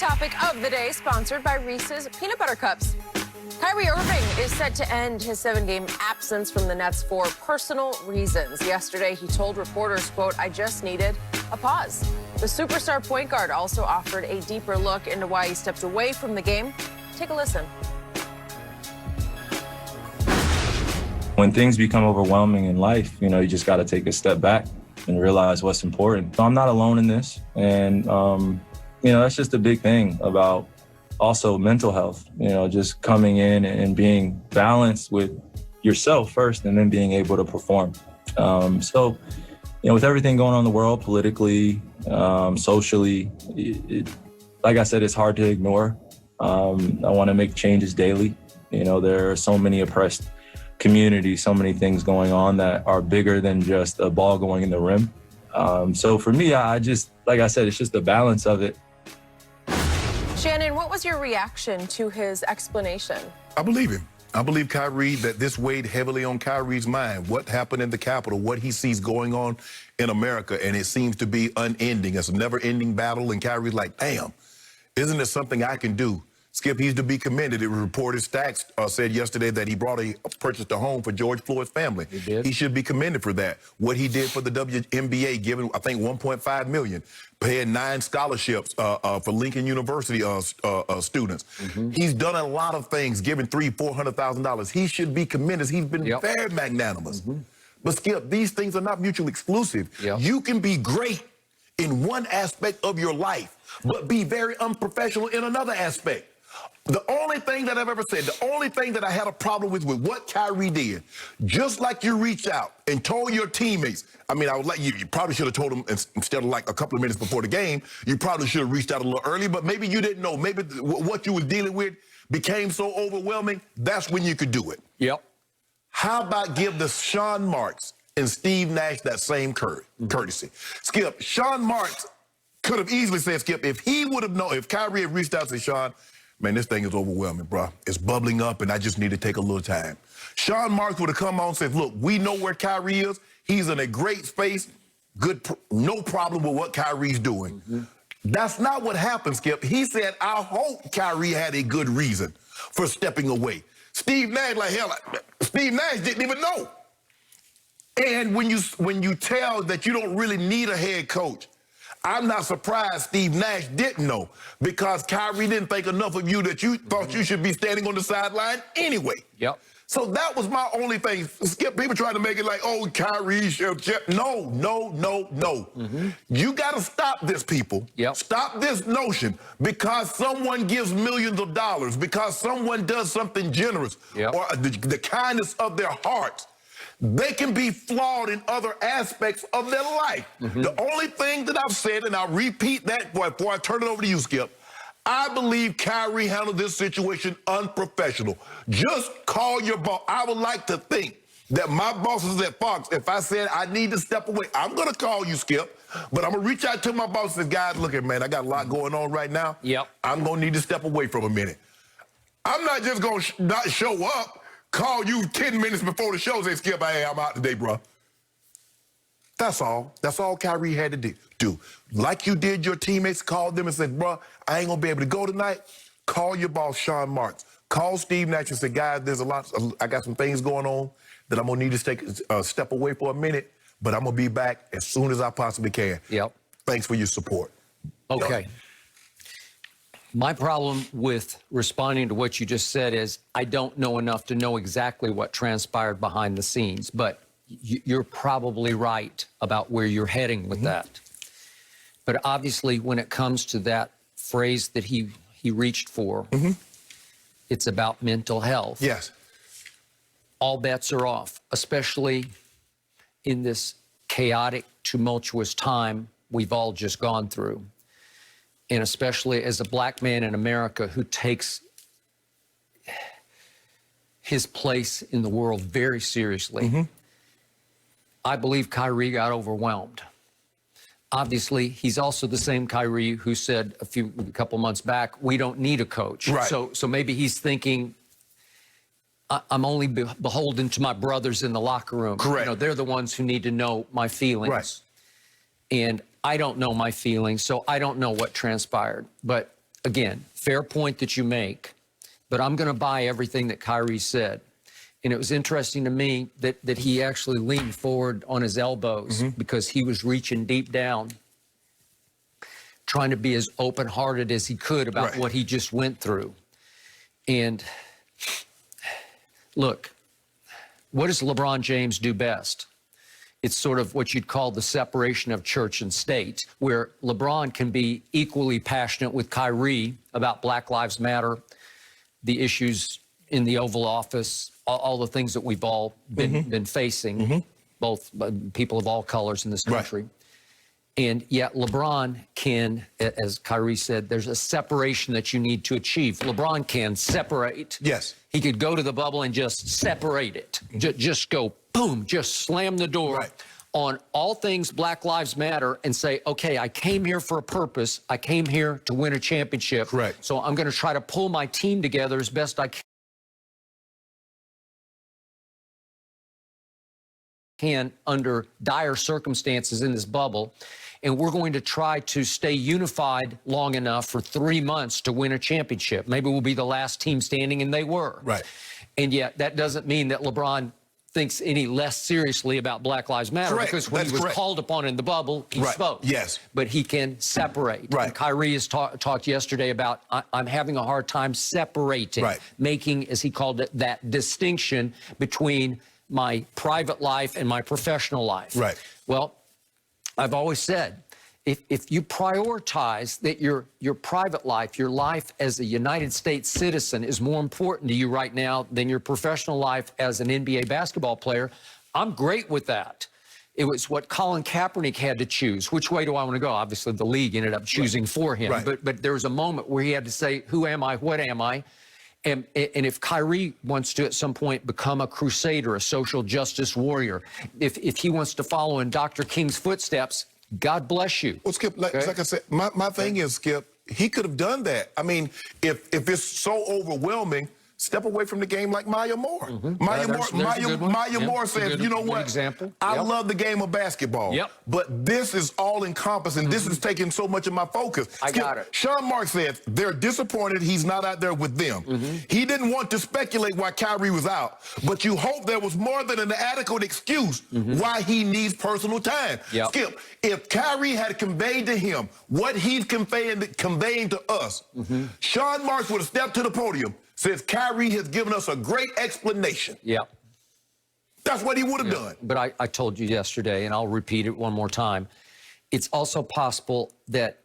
topic of the day, sponsored by Reese's Peanut Butter Cups. Kyrie Irving is set to end his 7-game absence from the Nets for personal reasons. Yesterday, he told reporters, quote, "I just needed a pause." The superstar point guard also offered a deeper look into why he stepped away from the game. Take a listen. When things become overwhelming in life, you just got to take a step back and realize what's important. So I'm not alone in this. And, that's just a big thing about also mental health, just coming in and being balanced with yourself first and then being able to perform. With everything going on in the world, politically, socially, like I said, it's hard to ignore. I want to make changes daily. There are so many oppressed communities, so many things going on that are bigger than just a ball going in the rim. So for me, I just, like I said, it's just the balance of it. Shannon, what was your reaction to his explanation? I believe him. I believe Kyrie, that this weighed heavily on Kyrie's mind. What happened in the Capitol, what he sees going on in America, and it seems to be unending. It's a never-ending battle, and Kyrie's like, damn, isn't there something I can do? Skip, he's to be commended. It was reported, Stacks said yesterday that he purchased a home for George Floyd's family. He did. He should be commended for that. What he did for the WNBA, giving, I think, $1.5 million, paying 9 scholarships for Lincoln University students. Mm-hmm. He's done a lot of things, giving $300,000-$400,000. He should be commended. He's been very magnanimous. Mm-hmm. But Skip, these things are not mutually exclusive. Yep. You can be great in one aspect of your life, but be very unprofessional in another aspect. The only thing that I've ever said, the only thing that I had a problem with what Kyrie did, just like you reached out and told your teammates, I would let you probably should have told them instead of like a couple of minutes before the game, you probably should have reached out a little early, but maybe you didn't know. Maybe what you were dealing with became so overwhelming, that's when you could do it. Yep. How about give the Sean Marks and Steve Nash that same courtesy? Skip, Sean Marks could have easily said, Skip, if he would have known, if Kyrie had reached out to Sean, man, this thing is overwhelming, bro. It's bubbling up, and I just need to take a little time. Sean Marks would have come on and said, look, we know where Kyrie is. He's in a great space. No problem with what Kyrie's doing. Mm-hmm. That's not what happened, Skip. He said, I hope Kyrie had a good reason for stepping away. Steve Nash, Steve Nash didn't even know. And when you tell that you don't really need a head coach, I'm not surprised Steve Nash didn't know, because Kyrie didn't think enough of you that you thought you should be standing on the sideline anyway. Yep. So that was my only thing. Skip, people trying to make it like, oh, Kyrie should. No. Mm-hmm. You got to stop this, people. Yep. Stop this notion because someone gives millions of dollars, because someone does something generous, yep, or the kindness of their heart. They can be flawed in other aspects of their life. Mm-hmm. The only thing that I've said, and I'll repeat that before I turn it over to you, Skip, I believe Kyrie handled this situation unprofessional. Just call your boss. I would like to think that my bosses at Fox, if I said I need to step away, I'm going to call you, Skip, but I'm going to reach out to my boss and say, guys, look at, man, I got a lot going on right now. Yep. I'm going to need to step away for a minute. I'm not just going to not show up, call you 10 minutes before the show, say, Skip, hey, I'm out today, bro. That's all. That's all Kyrie had to do. Like you did your teammates, called them and said, bro, I ain't going to be able to go tonight. Call your boss, Sean Marks. Call Steve Nash and say, guys, I got some things going on that I'm going to need to take a step away for a minute, but I'm going to be back as soon as I possibly can. Yep. Thanks for your support. Okay. My problem with responding to what you just said is I don't know enough to know exactly what transpired behind the scenes, but you're probably right about where you're heading with that. But obviously, when it comes to that phrase that he reached for, it's about mental health. Yes. All bets are off, especially in this chaotic, tumultuous time we've all just gone through. And especially as a black man in America who takes his place in the world very seriously, I believe Kyrie got overwhelmed. Obviously, he's also the same Kyrie who said a couple months back, we don't need a coach. Right. So maybe he's thinking, I'm only beholden to my brothers in the locker room. Correct. They're the ones who need to know my feelings. Right. And I don't know my feelings, so I don't know what transpired. But again, fair point that you make, but I'm going to buy everything that Kyrie said. And it was interesting to me that he actually leaned forward on his elbows because he was reaching deep down, trying to be as open-hearted as he could about what he just went through. And look, what does LeBron James do best? It's sort of what you'd call the separation of church and state, where LeBron can be equally passionate with Kyrie about Black Lives Matter, the issues in the Oval Office, all the things that we've all been facing, both people of all colors in this country. And yet LeBron can, as Kyrie said, there's a separation that you need to achieve. LeBron can separate. Yes. He could go to the bubble and just separate it. Just go, boom, just slam the door on all things Black Lives Matter and say, okay, I came here for a purpose. I came here to win a championship. Correct. So I'm going to try to pull my team together as best I can under dire circumstances in this bubble. And we're going to try to stay unified long enough for 3 months to win a championship. Maybe we'll be the last team standing, and they were. Right. And yet that doesn't mean that LeBron thinks any less seriously about Black Lives Matter, because when he was called upon in the bubble, he spoke. Yes. But he can separate. Right. And Kyrie has talked yesterday about, I'm having a hard time separating, making, as he called it, that distinction between my private life and my professional life. Right. Well, I've always said, if you prioritize that your private life, your life as a United States citizen is more important to you right now than your professional life as an NBA basketball player, I'm great with that. It was what Colin Kaepernick had to choose. Which way do I want to go? Obviously, the league ended up choosing for him. But there was a moment where he had to say, who am I? What am I? And if Kyrie wants to at some point become a crusader, a social justice warrior, if he wants to follow in Dr. King's footsteps, God bless you. Well, Skip, like I said, my thing is, Skip, he could have done that. I mean, if it's so overwhelming, step away from the game like Maya Moore. Maya Moore says, you know what? I love the game of basketball, but this is all encompassing. This is taking so much of my focus. I got it. Sean Mark says they're disappointed he's not out there with them. He didn't want to speculate why Kyrie was out, but you hope there was more than an adequate excuse why he needs personal time. Skip, if Kyrie had conveyed to him what he's conveying to us, Sean Marks would have stepped to the podium. Says Kyrie has given us a great explanation. That's what he would have done. But I told you yesterday, and I'll repeat it one more time, it's also possible that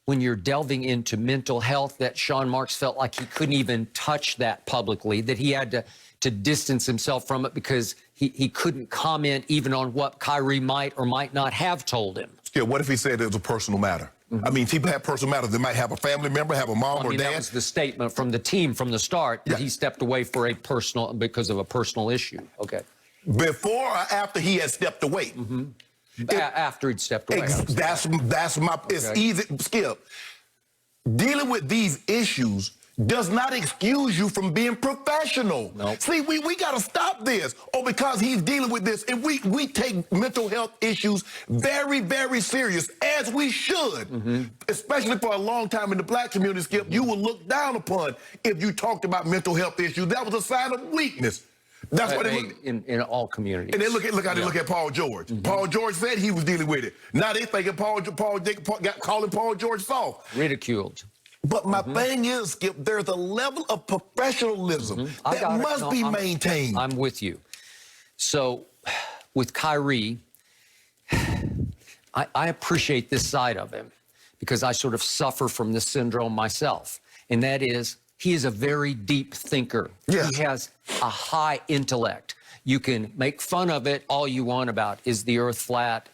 when you're delving into mental health, that Sean Marks felt like he couldn't even touch that publicly, that he had to distance himself from it because he couldn't comment even on what Kyrie might or might not have told him. Yeah, what if he said it was a personal matter? I mean, people have personal matters. They might have a family member, have a mom or dad. That was the statement from the team from the start that he stepped away for because of a personal issue. Okay. Before or after he had stepped away? After he'd stepped away. That's my. It's easy, Skip. Dealing with these issues does not excuse you from being professional. See, we got to stop this. Oh, because he's dealing with this. And we take mental health issues very, very serious, as we should. Especially for a long time in the black community, Skip, you were looked down upon if you talked about mental health issues. That was a sign of weakness. That's what in all communities. And then look how they look at Paul George. Paul George said he was dealing with it. Now they thinking calling Paul George soft. Ridiculed. But my thing is, Skip, there's a level of professionalism that must be maintained. I'm with you. So with Kyrie, I appreciate this side of him because I sort of suffer from this syndrome myself. And that is, he is a very deep thinker. He has a high intellect. You can make fun of it all you want about, is the earth flat?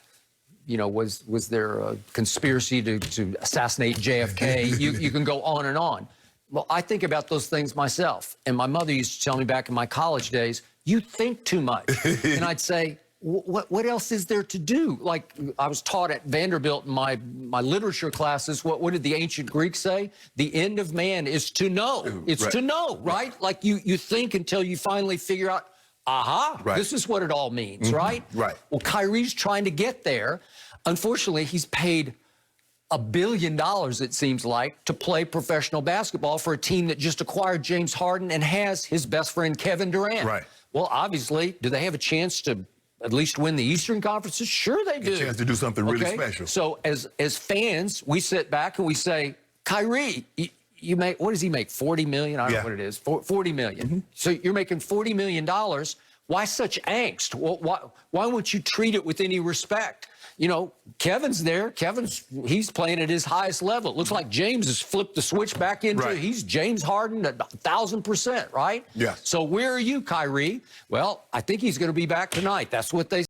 You know, was there a conspiracy to assassinate JFK? You can go on and on. Well, I think about those things myself. And my mother used to tell me back in my college days, you think too much. And I'd say, what else is there to do? Like I was taught at Vanderbilt in my literature classes, what did the ancient Greeks say? The end of man is to know. It's to know, right? Like you think until you finally figure out, this is what it all means, right? Well, Kyrie's trying to get there. Unfortunately, he's paid $1 billion, it seems like, to play professional basketball for a team that just acquired James Harden and has his best friend Kevin Durant. Right. Well, obviously, do they have a chance to at least win the Eastern Conferences? Sure they do. A chance to do something really special. So as fans, we sit back and we say, Kyrie, you make, what does he make, 40 million? I don't know what it is, 40 million. So you're making $40 million. Why such angst? Why won't you treat it with any respect? You know, Kevin's there. He's playing at his highest level. It looks like James has flipped the switch back into it. He's James Harden at 1,000%, right? Yeah. So where are you, Kyrie? Well, I think he's going to be back tonight. That's what they